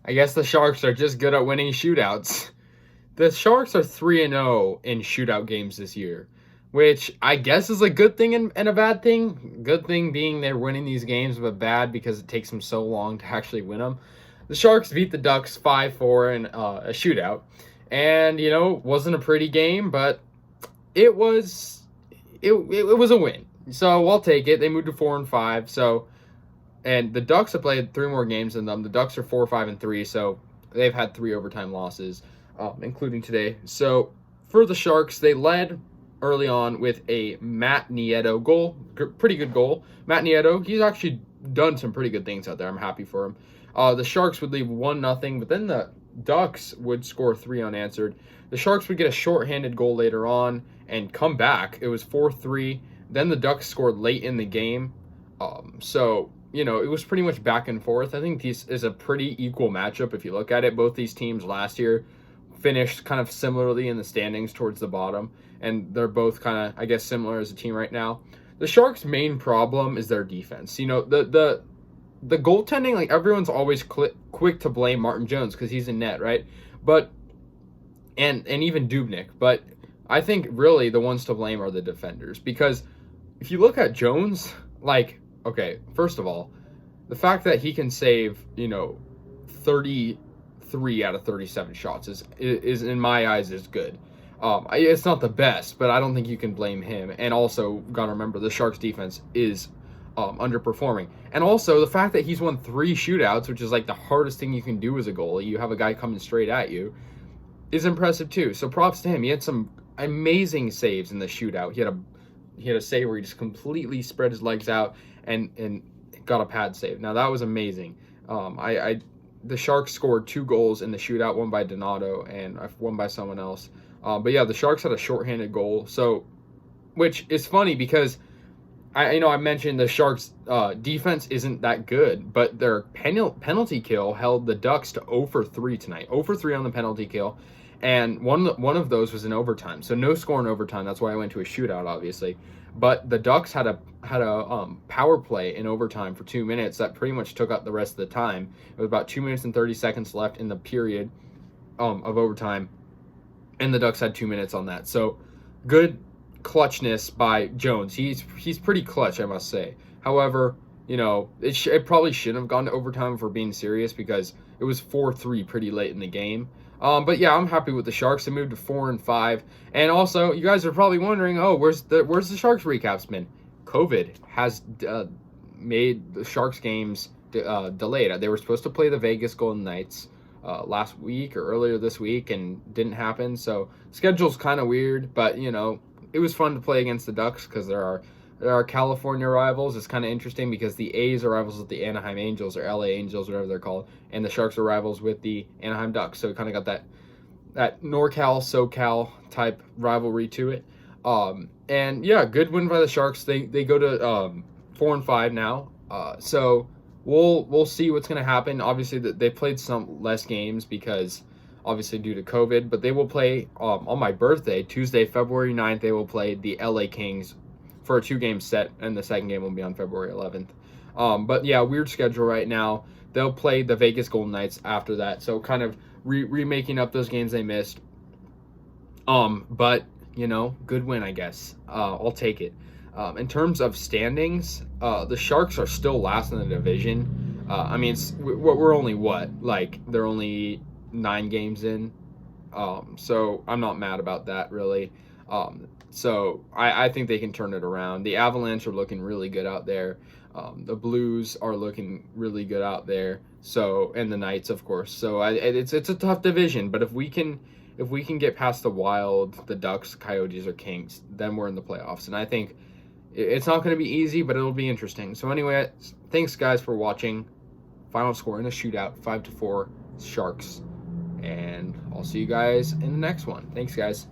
I guess the Sharks are just good at winning shootouts. The Sharks are 3-0 in shootout games this year, which I guess is a good thing and a bad thing. Good thing being they're winning these games, but bad because it takes them so long to actually win them. The Sharks beat the Ducks 5-4 in a shootout, and wasn't a pretty game, but it was it was a win. So I'll take it. They moved to 4-5. So, and the Ducks have played 3 more games than them. The Ducks are 4-5-3. So they've had 3 overtime losses, including today. So for the Sharks, they led early on with a Matt Nieto goal. Pretty good goal. Matt Nieto, he's actually done some pretty good things out there. I'm happy for him. The Sharks would leave 1-0, but then the Ducks would score 3 unanswered. The Sharks would get a shorthanded goal later on and come back. It was 4-3. Then the Ducks scored late in the game. So, it was pretty much back and forth. I think this is a pretty equal matchup if you look at it. Both these teams last year finished kind of similarly in the standings towards the bottom, and they're both kind of, I guess, similar as a team right now. The Sharks' main problem is their defense. The goaltending, like, everyone's always quick to blame Martin Jones because he's in net, right? But and even Dubnyk, but I think really the ones to blame are the defenders, because if you look at Jones, like, okay, first of all, the fact that he can save 33 out of 37 shots is in my eyes is good. It's not the best, but I don't think you can blame him. And also, gotta remember, the Sharks defense is underperforming. And also, the fact that he's won 3 shootouts, which is like the hardest thing you can do as a goalie, you have a guy coming straight at you, is impressive too. So props to him. He had some amazing saves in the shootout. He had a save where he just completely spread his legs out and got a pad save. Now that was amazing. The Sharks scored 2 goals in the shootout, one by Donato and one by someone else. But yeah, the Sharks had a shorthanded goal. So, which is funny because I mentioned the Sharks' defense isn't that good, but their penalty kill held the Ducks to 0 for 3 tonight. 0 for 3 on the penalty kill, and one of those was in overtime. So no score in overtime. That's why I went to a shootout, obviously. But the Ducks had a power play in overtime for 2 minutes that pretty much took up the rest of the time. It was about 2 minutes and 30 seconds left in the period of overtime, and the Ducks had 2 minutes on that. So good clutchness by Jones. He's pretty clutch, I must say. However, it probably shouldn't have gone to overtime for being serious, because it was 4-3 pretty late in the game. But yeah, I'm happy with the Sharks. They moved to 4-5. And also, you guys are probably wondering, where's the Sharks recaps been? COVID has made the Sharks games delayed. They were supposed to play the Vegas Golden Knights last week or earlier this week, and didn't happen. So schedule's kind of weird, but it was fun to play against the Ducks because there are California rivals. It's kind of interesting because the A's are rivals with the Anaheim Angels, or LA Angels, whatever they're called, and the Sharks are rivals with the Anaheim Ducks. So it kind of got that NorCal, SoCal type rivalry to it. And yeah, good win by the Sharks. They go to 4-5 now. So we'll see what's going to happen. Obviously, they played some less games because obviously due to COVID, but they will play on my birthday, Tuesday, February 9th, they will play the LA Kings for a 2-game set, and the second game will be on February 11th. But yeah, weird schedule right now. They'll play the Vegas Golden Knights after that, so kind of remaking up those games they missed. But, good win, I guess. I'll take it. In terms of standings, the Sharks are still last in the division. I mean, we're only they're only 9 games in, so I'm not mad about that, really. So I think they can turn it around. The Avalanche are looking really good out there. The Blues are looking really good out there. So, and the Knights, of course. So it's a tough division, but if we can get past the Wild, the Ducks, Coyotes, or Kings, then we're in the playoffs. And I think it's not going to be easy, but it'll be interesting. So anyway, thanks guys for watching. Final score in a shootout, 5-4 Sharks. And I'll see you guys in the next one. Thanks, guys.